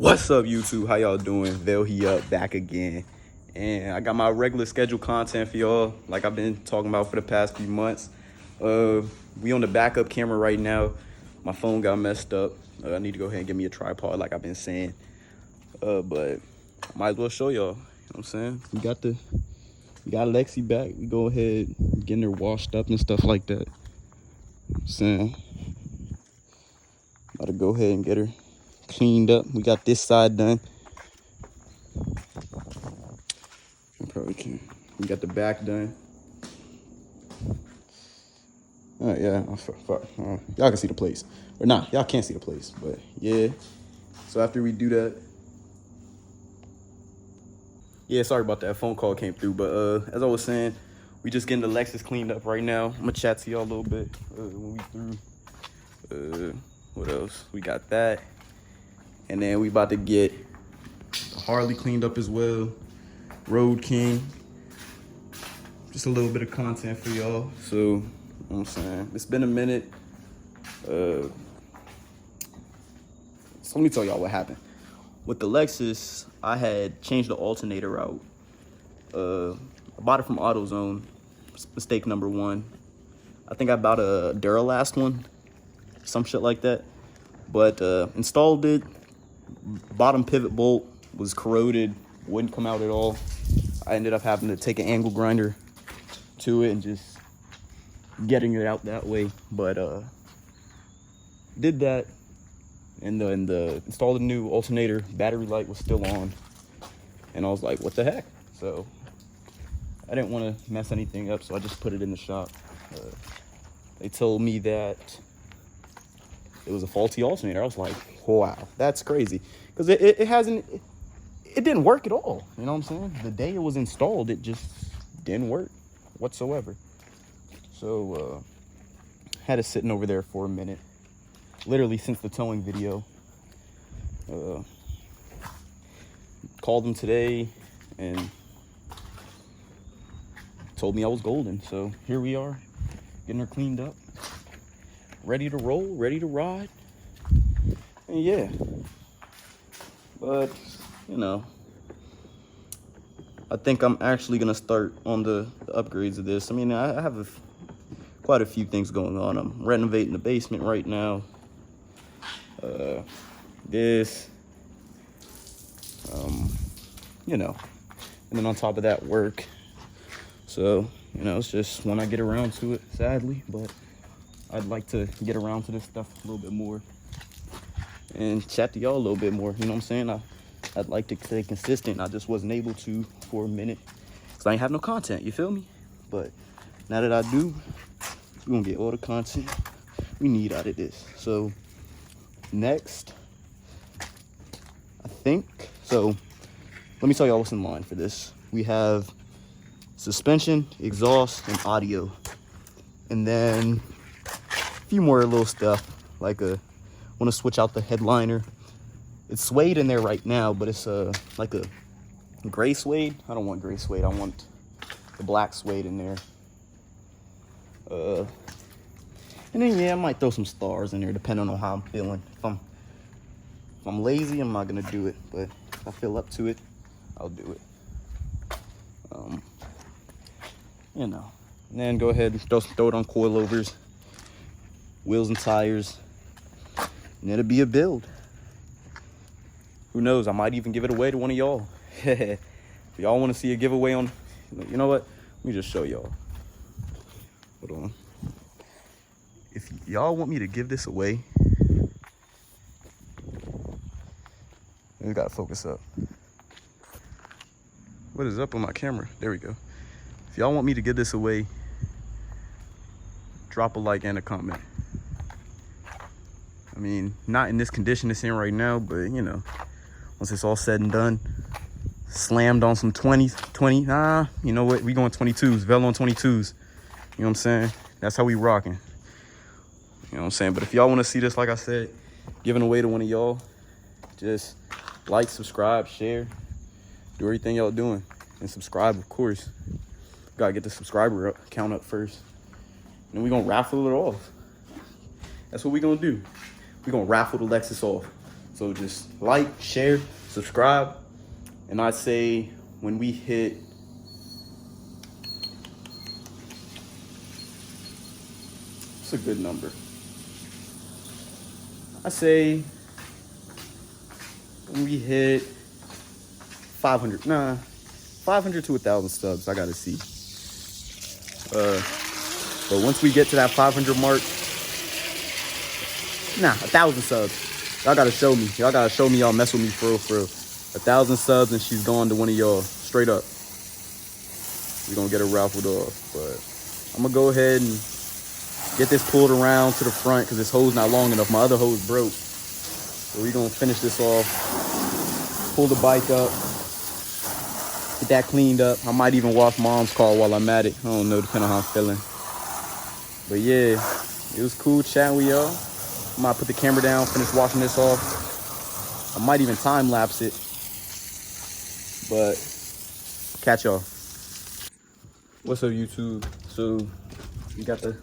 What's up, YouTube? How y'all doing? Vel here, back again. And I got my regular scheduled content for y'all, like I've been talking about for the past few months. We on the backup camera right now. My phone got messed up. I need to go ahead and get me a tripod, like I've been saying. But I might as well show y'all. You know what I'm saying? We got Lexi back. We go ahead, getting her washed up and stuff like that. I'm saying, about to go ahead and get her cleaned up. We got this side done. We got the back done. Yeah, y'all can see the place. Or nah, y'all can't see the place, but yeah. So after we do that, yeah, sorry about that. Phone call came through, but as I was saying, we just getting the Lexus cleaned up right now. I'm gonna chat to y'all a little bit when we through. What else? We got that, and then we about to get the Harley cleaned up as well. Road King. Just a little bit of content for y'all. So, you know what I'm saying? It's been a minute. So let me tell y'all what happened. With the Lexus, I had changed the alternator out. I bought it from AutoZone. Mistake number one. I think I bought a Duralast one. Some shit like that. But installed it. Bottom pivot bolt was corroded. Wouldn't come out at all. I ended up having to take an angle grinder to it and just getting it out that way. But did that, and installed a new alternator. Battery light was still on, and I was like, what the heck? So I didn't want to mess anything up, so I just put it in the shop. They told me that it was a faulty alternator. I was like, wow, that's crazy, because it didn't work at all. You know what I'm saying? The day it was installed, it just didn't work whatsoever. So had it sitting over there for a minute, literally since the towing video. Called them today and told me I was golden. So here we are, getting her cleaned up, ready to roll, ready to ride. And yeah, but you know, I think I'm actually gonna start on the upgrades of this. I mean, I have quite a few things going on. I'm renovating the basement right now. You know, and then on top of that, work. So, you know, it's just when I get around to it, sadly, but I'd like to get around to this stuff a little bit more and chat to y'all a little bit more. You know what I'm saying? I'd like to stay consistent. I just wasn't able to for a minute because I ain't have no content, you feel me? But now that I do, we're gonna get all the content we need out of this. So next, I think, so let me tell y'all what's in line for this. We have suspension, exhaust, and audio. And then a few more little stuff, like want to switch out the headliner. It's suede in there right now, but it's like a gray suede. I don't want gray suede. I want the black suede in there. And then yeah, I might throw some stars in there depending on how I'm feeling. If I'm lazy, I'm not gonna do it. But if I feel up to it, I'll do it. You know, and then go ahead and throw it on coilovers, wheels and tires, and it'll be a build. Who knows? I might even give it away to one of y'all. If y'all want to see a giveaway on, you know what? Let me just show y'all. Hold on. If y'all want me to give this away, we gotta focus up. What is up on my camera? There we go. If y'all want me to give this away, drop a like and a comment. I mean, not in this condition it's in right now, but you know, once it's all said and done, slammed on some 20s, nah, you know what? We going 22s, Vel on 22s. You know what I'm saying? That's how we rocking. You know what I'm saying? But if y'all want to see this, like I said, giving away to one of y'all, just like, subscribe, share, do everything y'all doing, and subscribe, of course. Gotta get the subscriber count up first, and then we gonna raffle it off. That's what we gonna do. We gonna raffle the Lexus off. So So just like, share, subscribe. And I'd say when we hit a good number. I say when we hit 500 to 1,000 subs, I gotta see. But once we get to that 500 mark, 1,000 subs, y'all gotta show me. Y'all gotta show me y'all mess with me for real. 1,000 subs and she's gone to one of y'all, straight up. We're gonna get her raffled off. But I'm gonna go ahead and get this pulled around to the front because this hose's not long enough. My other hose broke. So we're gonna finish this off, pull the bike up, get that cleaned up. I might even wash mom's car while I'm at it. I don't know, depending on how I'm feeling. But yeah, it was cool chatting with y'all. I might put the camera down, finish washing this off. I might even time lapse it. But catch y'all. What's up, YouTube? So we got the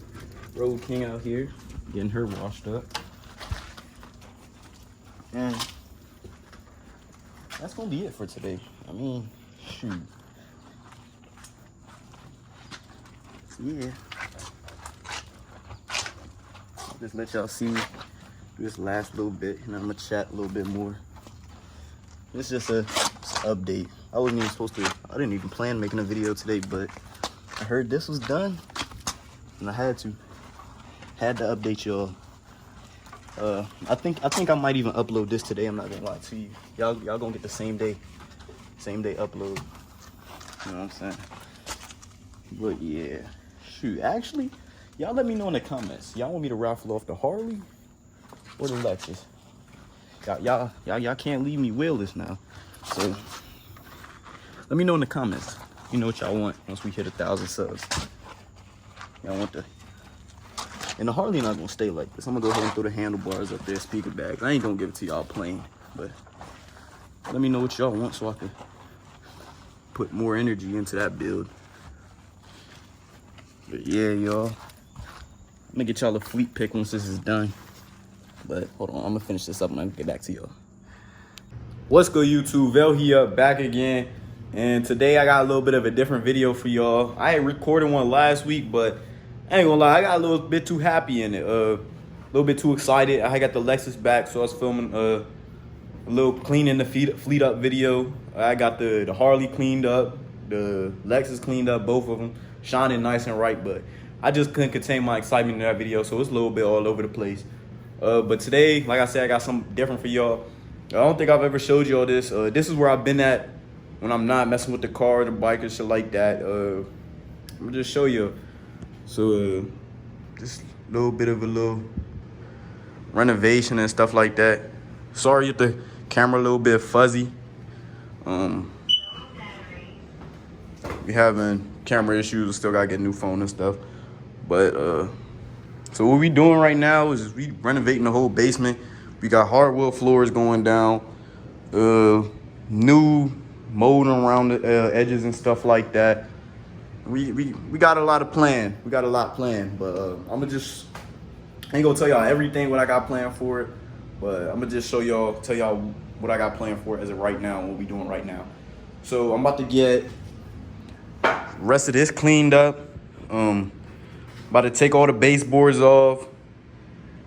Road King out here getting her washed up. And that's gonna be it for today. I mean, shoot. So yeah. I'll just let y'all see this last little bit and I'm gonna chat a little bit more. It's just a update. I wasn't even supposed to, I didn't even plan making a video today, but I heard this was done and I had to update y'all. I think I might even upload this today. I'm not gonna lie to you. Y'all gonna get the same day upload. You know what I'm saying? But yeah, shoot. Actually, y'all let me know in the comments. Y'all want me to raffle off the Harley or the Lexus? Y'all can't leave me wheelless now. So let me know in the comments. You know what y'all want once we hit 1,000 subs. Y'all want the. And the Harley not gonna stay like this. I'm gonna go ahead and throw the handlebars up there, speaker bags. I ain't gonna give it to y'all plain, but let me know what y'all want so I can put more energy into that build. But yeah, y'all. I'm gonna get y'all a fleet pick once this is done. But hold on, I'm gonna finish this up and I'm gonna get back to y'all. What's good, YouTube? Vel here, back again. And today I got a little bit of a different video for y'all. I had recorded one last week, but I ain't gonna lie, I got a little bit too happy in it. A little bit too excited. I got the Lexus back, so I was filming a little cleaning the fleet up video. I got the Harley cleaned up, the Lexus cleaned up, both of them, shining nice and right. But I just couldn't contain my excitement in that video, so it's a little bit all over the place. But today, like I said, I got something different for y'all. I don't think I've ever showed y'all this. This is where I've been at when I'm not messing with the car, the bike, or shit like that. I'm gonna just show you. So just a little bit of a little renovation and stuff like that. Sorry if the camera a little bit fuzzy. We having camera issues. Still gotta get a new phone and stuff. But so what we doing right now is we renovating the whole basement. We got hardwood floors going down. New molding around the edges and stuff like that. We got a lot of plan. We got a lot planned, but I ain't gonna tell y'all everything what I got planned for it, but I'm gonna just tell y'all what I got planned for it as of right now and what we doing right now. So I'm about to get rest of this cleaned up. About to take all the baseboards off.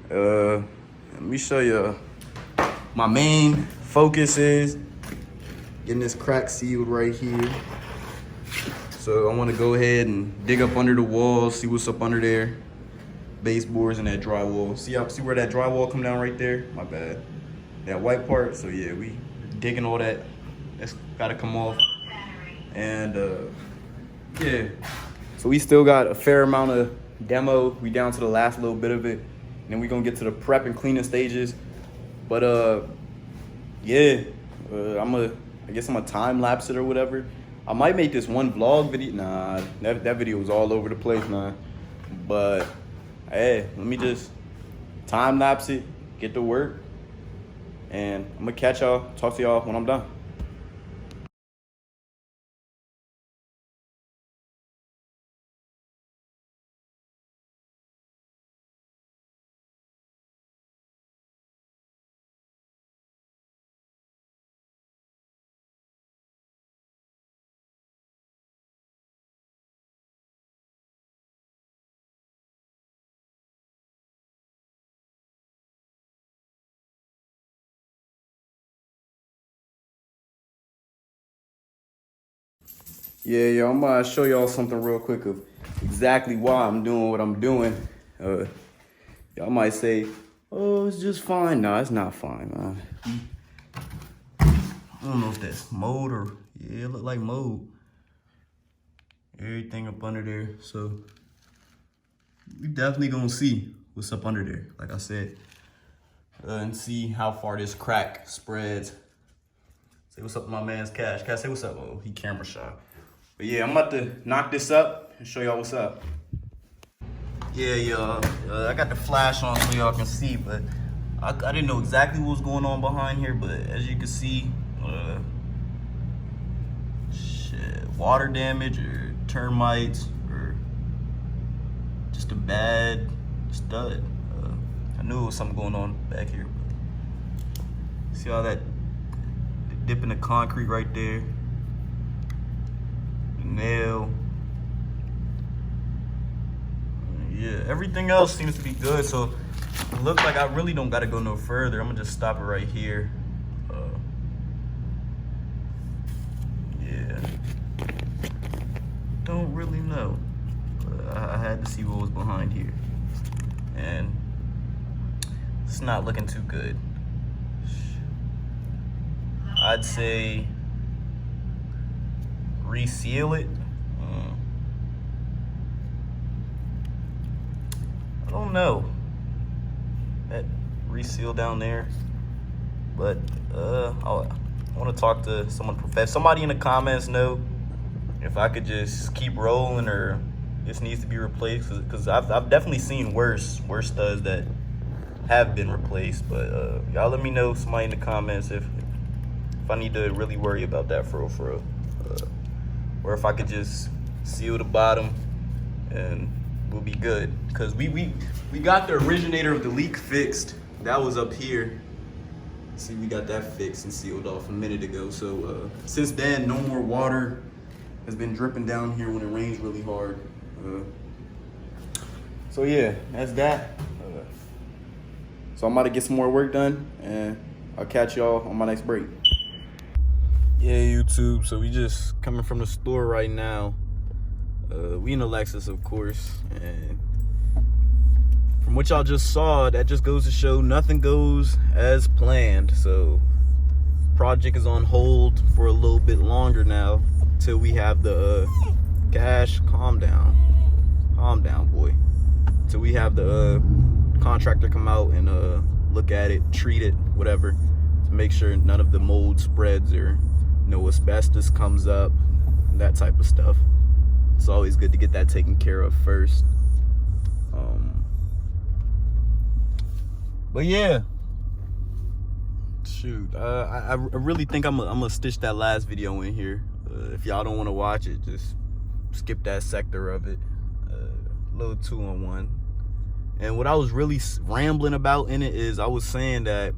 Let me show you. My main focus is getting this crack sealed right here. So I want to go ahead and dig up under the walls, see what's up under there. Baseboards and that drywall. See where that drywall come down right there? My bad. That white part. So yeah, we digging all that. That's gotta come off. And yeah. So we still got a fair amount of demo. We down to the last little bit of it. And then we gonna get to the prep and cleaning stages. But yeah, I guess I'm gonna time lapse it or whatever. I might make this one vlog video. Nah, that video was all over the place, man. But hey, let me just time lapse it, get to work, and I'm gonna talk to y'all when I'm done. Yeah, I'm gonna show y'all something real quick of exactly why I'm doing what I'm doing. Y'all might say, oh, it's just fine. Nah, it's not fine. I don't know if that's mold or, yeah, it look like mold. Everything up under there. So we definitely gonna see what's up under there, like I said. And see how far this crack spreads. Say what's up with my man's Cash. Cash, say what's up. Oh, he camera shy. But yeah, I'm about to knock this up and show y'all what's up. Yeah, y'all. I got the flash on so y'all can see, but I didn't know exactly what was going on behind here. But as you can see, water damage or termites or just a bad stud. I knew it was something going on back here. But see all that dip in the concrete right there? The nail. Yeah, everything else seems to be good. So it looks like I really don't gotta go no further. I'm gonna just stop it right here. Yeah. Don't really know. I had to see what was behind here. And it's not looking too good. I'd say reseal it. I don't know. That reseal down there. But I want to talk to someone professional. Somebody in the comments know if I could just keep rolling or this needs to be replaced, because I've definitely seen worse studs that have been replaced. But y'all let me know, somebody in the comments, if I need to really worry about that for real. Or if I could just seal the bottom and we'll be good. Because we got the originator of the leak fixed. That was up here. See, we got that fixed and sealed off a minute ago. So since then, no more water has been dripping down here when it rains really hard. So yeah, that's that. So I'm about to get some more work done, and I'll catch y'all on my next break. Yeah, YouTube, so we just coming from the store right now. We in a Lexus, of course, and from what y'all just saw, that just goes to show nothing goes as planned. So project is on hold for a little bit longer now till we have the Cash, calm down, boy. Till we have the contractor come out and look at it, treat it, whatever, to make sure none of the mold spreads or no asbestos comes up, that type of stuff. It's always good to get that taken care of first. But yeah, shoot, I really think I'm gonna stitch that last video in here. If y'all don't want to watch it, just skip that sector of it. Little 2-on-1. And what I was really rambling about in it is I was saying that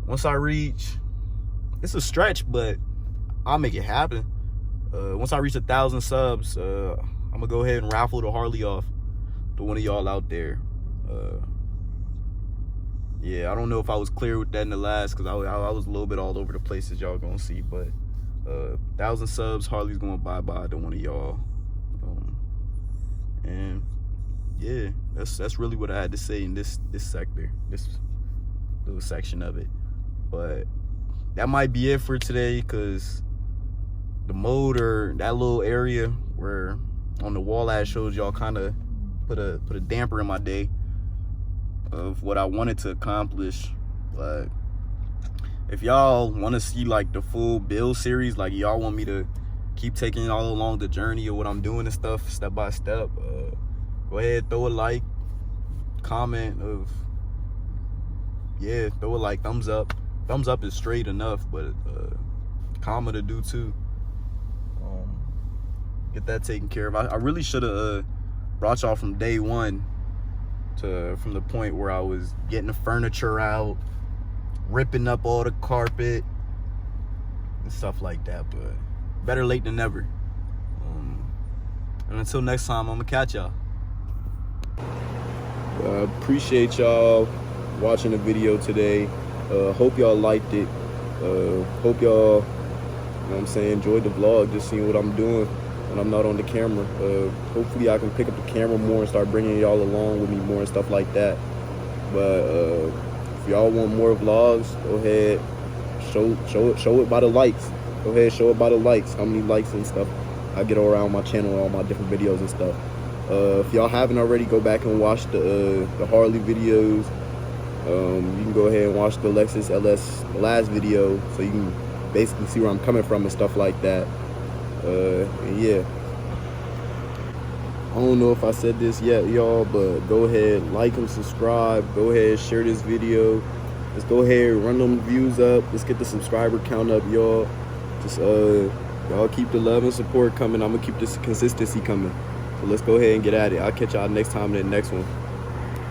once I reach, it's a stretch, but I'll make it happen. Once I reach 1,000 subs, I'm gonna go ahead and raffle the Harley off to one of y'all out there. Yeah, I don't know if I was clear with that in the last, because I was a little bit all over the place, as y'all gonna see. But 1,000 subs, Harley's gonna bye-bye to one of y'all. And yeah, that's really what I had to say in this sector, this little section of it. But that might be it for today, because the motor, that little area where on the wall I showed y'all, kind of put a damper in my day of what I wanted to accomplish. But if y'all want to see like the full build series, like y'all want me to keep taking it all along the journey of what I'm doing and stuff, step by step, go ahead, throw a like, comment of, yeah, throw a like, thumbs up. Thumbs up is straight enough, but comment to do too. Get that taken care of. I really should have brought y'all from day one, from the point where I was getting the furniture out, ripping up all the carpet and stuff like that, but better late than never. And until next time, I'm gonna catch y'all. Appreciate y'all watching the video today. Hope y'all liked it. Hope y'all know what I'm saying, enjoyed the vlog, just seeing what I'm doing when I'm not on the camera. Hopefully I can pick up the camera more and start bringing y'all along with me more and stuff like that. But if y'all want more vlogs, go ahead, show it by the likes. Go ahead, show it by the likes, how many likes and stuff I get around my channel, all my different videos and stuff. If y'all haven't already, go back and watch the Harley videos. You can go ahead and watch the Lexus LS, the last video, so you can basically see where I'm coming from and stuff like that. And yeah, I don't know if I said this yet, y'all, but go ahead, like and subscribe. Go ahead, share this video. Let's go ahead, run them views up. Let's get the subscriber count up, y'all. Just y'all keep the love and support coming. I'm gonna keep this consistency coming. So let's go ahead and get at it. I'll catch y'all next time in the next one.